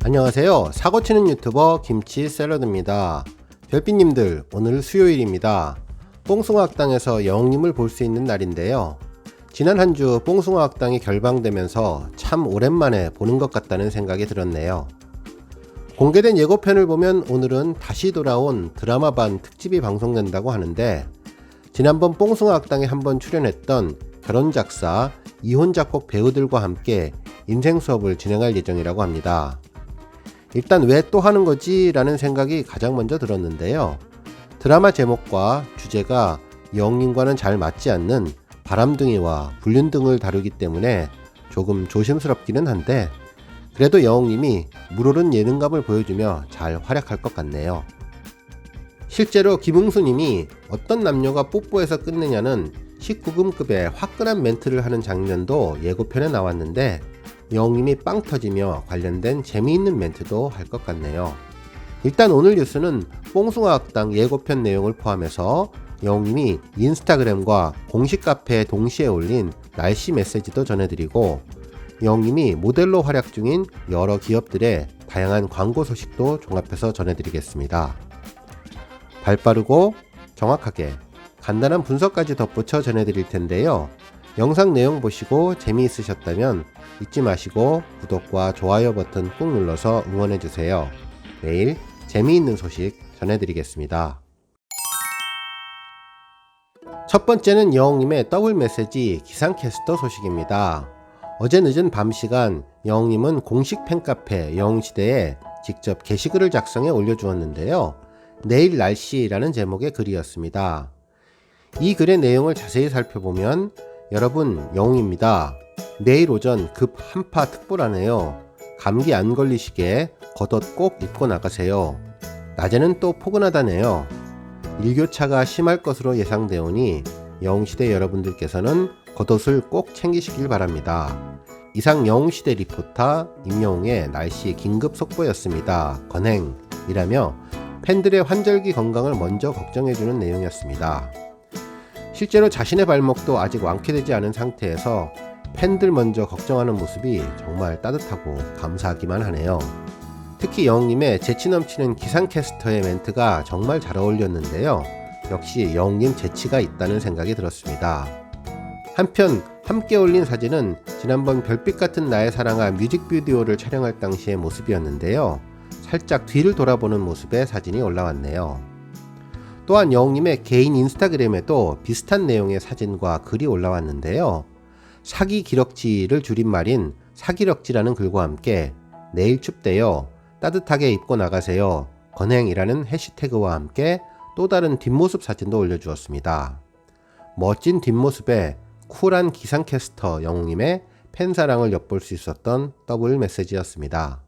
안녕하세요. 사고치는 유튜버 김치샐러드입니다. 별빛님들, 오늘 수요일입니다. 뽕숭아학당에서 영웅님을 볼 수 있는 날인데요. 지난 한 주 뽕숭아학당이 결방되면서 참 오랜만에 보는 것 같다는 생각이 들었네요. 공개된 예고편을 보면 오늘은 다시 돌아온 드라마반 특집이 방송된다고 하는데, 지난번 뽕숭아학당에 한번 출연했던 결혼작사, 이혼작곡 배우들과 함께 인생 수업을 진행할 예정이라고 합니다. 일단 왜 또 하는 거지? 라는 생각이 가장 먼저 들었는데요. 드라마 제목과 주제가 영웅님과는 잘 맞지 않는 바람둥이와 불륜등을 다루기 때문에 조금 조심스럽기는 한데, 그래도 영웅님이 물오른 예능감을 보여주며 잘 활약할 것 같네요. 실제로 김웅수님이 어떤 남녀가 뽀뽀해서 끝내냐는 19금급의 화끈한 멘트를 하는 장면도 예고편에 나왔는데, 영웅님이 빵 터지며 관련된 재미있는 멘트도 할 것 같네요. 일단 오늘 뉴스는 뽕숭아학당 예고편 내용을 포함해서 영웅님이 인스타그램과 공식 카페에 동시에 올린 날씨 메시지도 전해드리고, 영웅님이 모델로 활약 중인 여러 기업들의 다양한 광고 소식도 종합해서 전해드리겠습니다. 발빠르고 정확하게 간단한 분석까지 덧붙여 전해드릴 텐데요. 영상 내용 보시고 재미있으셨다면 잊지 마시고 구독과 좋아요 버튼 꾹 눌러서 응원해주세요. 매일 재미있는 소식 전해드리겠습니다. 첫 번째는 영웅님의 더블 메시지 기상캐스터 소식입니다. 어제 늦은 밤 시간 영웅님은 공식 팬카페 영웅시대에 직접 게시글을 작성해 올려주었는데요. 내일 날씨라는 제목의 글이었습니다. 이 글의 내용을 자세히 살펴보면, 여러분 영웅입니다. 내일 오전 급 한파 특보라네요. 감기 안 걸리시게 겉옷 꼭 입고 나가세요. 낮에는 또 포근하다네요. 일교차가 심할 것으로 예상되오니 영웅시대 여러분들께서는 겉옷을 꼭 챙기시길 바랍니다. 이상 영웅시대 리포터 임영웅의 날씨 긴급 속보였습니다. 건행이라며 팬들의 환절기 건강을 먼저 걱정해주는 내용이었습니다. 실제로 자신의 발목도 아직 완쾌되지 않은 상태에서 팬들 먼저 걱정하는 모습이 정말 따뜻하고 감사하기만 하네요. 특히 영웅님의 재치 넘치는 기상캐스터의 멘트가 정말 잘 어울렸는데요. 역시 영웅님 재치가 있다는 생각이 들었습니다. 한편 함께 올린 사진은 지난번 별빛 같은 나의 사랑아 뮤직비디오를 촬영할 당시의 모습이었는데요. 살짝 뒤를 돌아보는 모습의 사진이 올라왔네요. 또한 영웅님의 개인 인스타그램에도 비슷한 내용의 사진과 글이 올라왔는데요. 사기 기럭지를 줄임말인 사기럭지라는 글과 함께 내일 춥대요. 따뜻하게 입고 나가세요. 건행이라는 해시태그와 함께 또 다른 뒷모습 사진도 올려주었습니다. 멋진 뒷모습에 쿨한 기상캐스터 영웅님의 팬사랑을 엿볼 수 있었던 더블 메시지였습니다.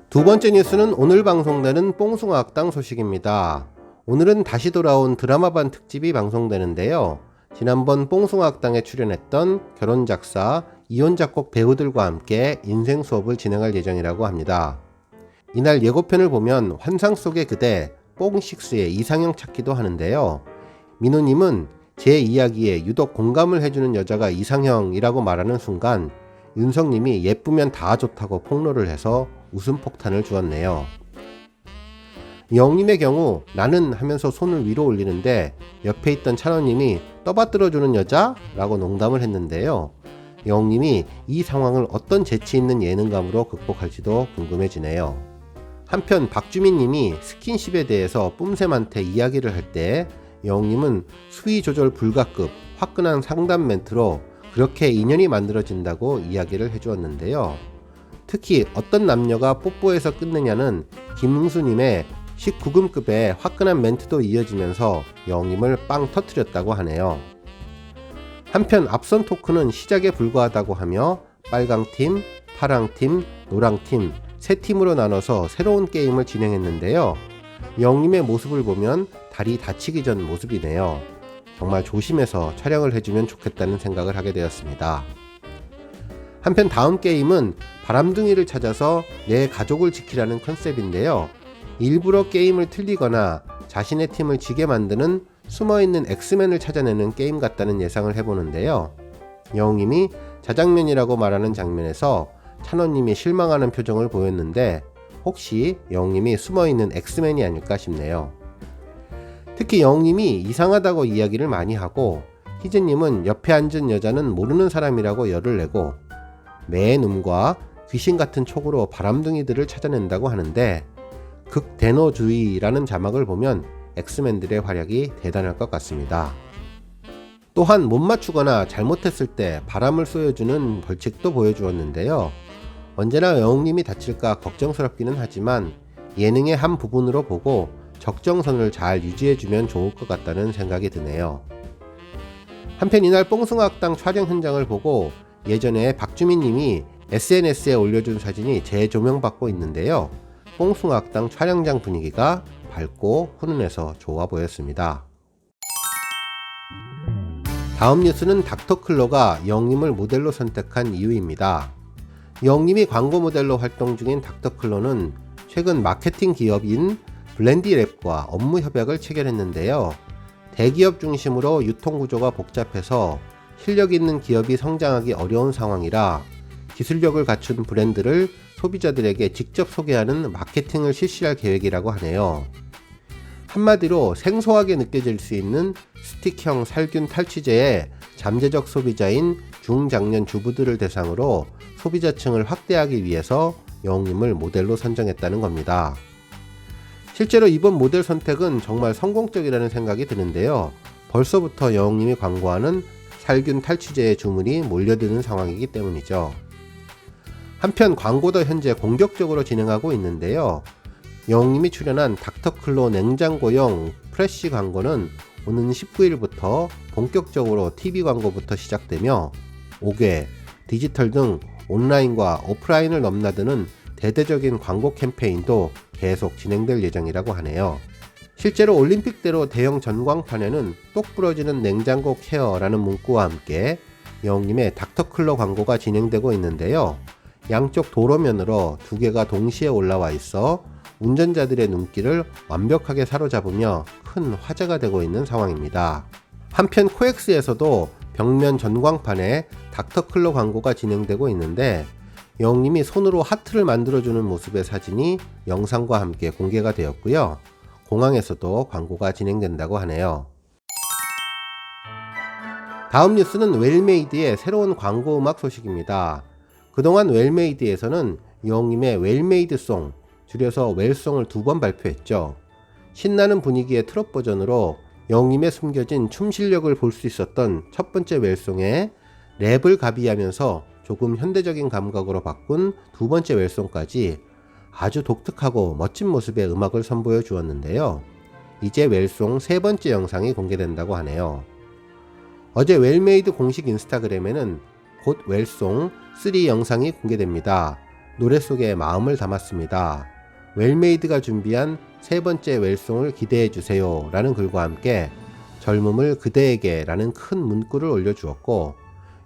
두 번째 뉴스는 오늘 방송되는 뽕숭아학당 소식입니다. 오늘은 다시 돌아온 드라마반 특집이 방송되는데요. 지난번 뽕숭아학당에 출연했던 결혼작사, 이혼작곡 배우들과 함께 인생 수업을 진행할 예정이라고 합니다. 이날 예고편을 보면 환상 속의 그대 뽕식스의 이상형 찾기도 하는데요. 민호님은 제 이야기에 유독 공감을 해주는 여자가 이상형이라고 말하는 순간 윤성님이 예쁘면 다 좋다고 폭로를 해서 웃음 폭탄을 주었네요. 영웅님의 경우 나는 하면서 손을 위로 올리는데 옆에 있던 찬호님이 떠받들어주는 여자? 라고 농담을 했는데요. 영웅님이 이 상황을 어떤 재치 있는 예능감으로 극복할지도 궁금해지네요. 한편 박주민님이 스킨십에 대해서 뿜쌤한테 이야기를 할 때 영웅님은 수위 조절 불가급 화끈한 상담 멘트로 그렇게 인연이 만들어진다고 이야기를 해주었는데요. 특히 어떤 남녀가 뽀뽀해서 끝내냐는 김웅수님의 19금급의 화끈한 멘트도 이어지면서 영웅님을 빵 터뜨렸다고 하네요. 한편 앞선 토크는 시작에 불과하다고 하며 빨강팀, 파랑팀, 노랑팀 세 팀으로 나눠서 새로운 게임을 진행했는데요. 영웅님의 모습을 보면 다리 다치기 전 모습이네요. 정말 조심해서 촬영을 해주면 좋겠다는 생각을 하게 되었습니다. 한편 다음 게임은 바람둥이를 찾아서 내 가족을 지키라는 컨셉인데요. 일부러 게임을 틀리거나 자신의 팀을 지게 만드는 숨어있는 엑스맨을 찾아내는 게임 같다는 예상을 해보는데요. 영웅님이 자장면이라고 말하는 장면에서 찬원님이 실망하는 표정을 보였는데 혹시 영웅님이 숨어있는 엑스맨이 아닐까 싶네요. 특히 영웅님이 이상하다고 이야기를 많이 하고 희재님은 옆에 앉은 여자는 모르는 사람이라고 열을 내고 매의 눈과 귀신 같은 촉으로 바람둥이들을 찾아낸다고 하는데 극대노주의라는 자막을 보면 엑스맨들의 활약이 대단할 것 같습니다. 또한 못 맞추거나 잘못했을 때 바람을 쏘여주는 벌칙도 보여주었는데요. 언제나 영웅님이 다칠까 걱정스럽기는 하지만 예능의 한 부분으로 보고 적정선을 잘 유지해주면 좋을 것 같다는 생각이 드네요. 한편 이날 뽕숭아학당 촬영 현장을 보고 예전에 박주민님이 SNS에 올려준 사진이 재조명받고 있는데요. 뽕숭아학당 촬영장 분위기가 밝고 훈훈해서 좋아 보였습니다. 다음 뉴스는 닥터클로가 영웅님을 모델로 선택한 이유입니다. 영웅님이 광고 모델로 활동 중인 닥터클로는 최근 마케팅 기업인 블렌디랩과 업무 협약을 체결했는데요. 대기업 중심으로 유통구조가 복잡해서 실력 있는 기업이 성장하기 어려운 상황이라 기술력을 갖춘 브랜드를 소비자들에게 직접 소개하는 마케팅을 실시할 계획이라고 하네요. 한마디로 생소하게 느껴질 수 있는 스틱형 살균 탈취제의 잠재적 소비자인 중장년 주부들을 대상으로 소비자층을 확대하기 위해서 영웅님을 모델로 선정했다는 겁니다. 실제로 이번 모델 선택은 정말 성공적이라는 생각이 드는데요. 벌써부터 영웅님이 광고하는 살균 탈취제의 주문이 몰려드는 상황이기 때문이죠. 한편 광고도 현재 공격적으로 진행하고 있는데요. 영웅님이 출연한 닥터클로 냉장고용 프레쉬 광고는 오는 19일부터 본격적으로 TV 광고부터 시작되며 5개, 디지털 등 온라인과 오프라인을 넘나드는 대대적인 광고 캠페인도 계속 진행될 예정이라고 하네요. 실제로 올림픽대로 대형 전광판에는 똑 부러지는 냉장고 케어라는 문구와 함께 영웅님의 닥터클로 광고가 진행되고 있는데요. 양쪽 도로면으로 두 개가 동시에 올라와 있어 운전자들의 눈길을 완벽하게 사로잡으며 큰 화제가 되고 있는 상황입니다. 한편 코엑스에서도 벽면 전광판에 닥터클로 광고가 진행되고 있는데 영웅님이 손으로 하트를 만들어주는 모습의 사진이 영상과 함께 공개가 되었고요. 공항에서도 광고가 진행된다고 하네요. 다음 뉴스는 웰메이드의 새로운 광고 음악 소식입니다. 그동안 웰메이드에서는 영웅님의 웰메이드송, 줄여서 웰송을 2번 발표했죠. 신나는 분위기의 트롯 버전으로 영웅님의 숨겨진 춤 실력을 볼 수 있었던 첫 번째 웰송에 랩을 가미하면서 조금 현대적인 감각으로 바꾼 두 번째 웰송까지 아주 독특하고 멋진 모습의 음악을 선보여 주었는데요. 이제 웰송 세 번째 영상이 공개된다고 하네요. 어제 웰메이드 공식 인스타그램에는 곧 웰송 3 영상이 공개됩니다. 노래 속에 마음을 담았습니다. 웰메이드가 준비한 세 번째 웰송을 기대해주세요 라는 글과 함께 젊음을 그대에게 라는 큰 문구를 올려주었고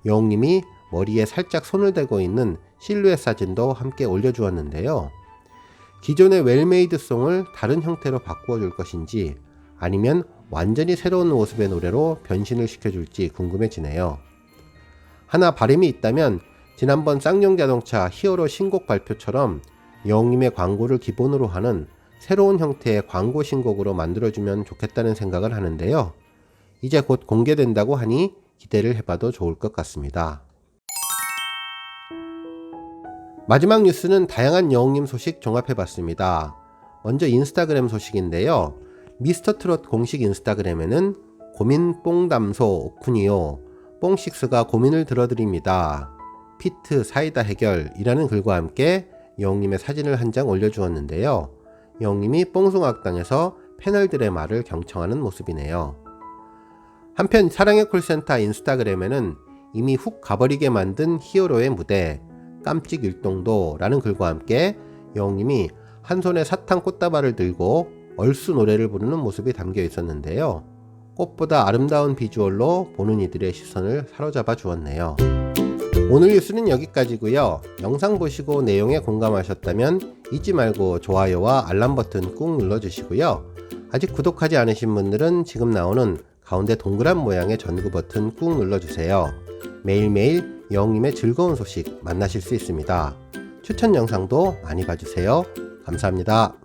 영웅님이 머리에 살짝 손을 대고 있는 실루엣 사진도 함께 올려주었는데요. 기존의 웰메이드 송을 다른 형태로 바꾸어 줄 것인지 아니면 완전히 새로운 모습의 노래로 변신을 시켜줄지 궁금해지네요. 하나 바람이 있다면 지난번 쌍용자동차 히어로 신곡 발표처럼 영웅님의 광고를 기본으로 하는 새로운 형태의 광고 신곡으로 만들어주면 좋겠다는 생각을 하는데요. 이제 곧 공개된다고 하니 기대를 해봐도 좋을 것 같습니다. 마지막 뉴스는 다양한 영웅님 소식 종합해봤습니다. 먼저 인스타그램 소식인데요. 미스터트롯 공식 인스타그램에는 고민 뽕담소 오쿠니요 뽕식스가 고민을 들어드립니다. 피트 사이다 해결이라는 글과 함께 영웅님의 사진을 한 장 올려주었는데요. 영웅님이 뽕숭아학당에서 패널들의 말을 경청하는 모습이네요. 한편 사랑의 콜센터 인스타그램에는 이미 훅 가버리게 만든 히어로의 무대 깜찍 일동도 라는 글과 함께 영웅님이 한 손에 사탕 꽃다발을 들고 얼쑤 노래를 부르는 모습이 담겨 있었는데요. 꽃보다 아름다운 비주얼로 보는 이들의 시선을 사로잡아 주었네요. 오늘 뉴스는 여기까지고요. 영상 보시고 내용에 공감하셨다면 잊지 말고 좋아요와 알람 버튼 꾹 눌러주시고요. 아직 구독하지 않으신 분들은 지금 나오는 가운데 동그란 모양의 전구 버튼 꾹 눌러주세요. 매일매일 영웅님의 즐거운 소식 만나실 수 있습니다. 추천 영상도 많이 봐주세요. 감사합니다.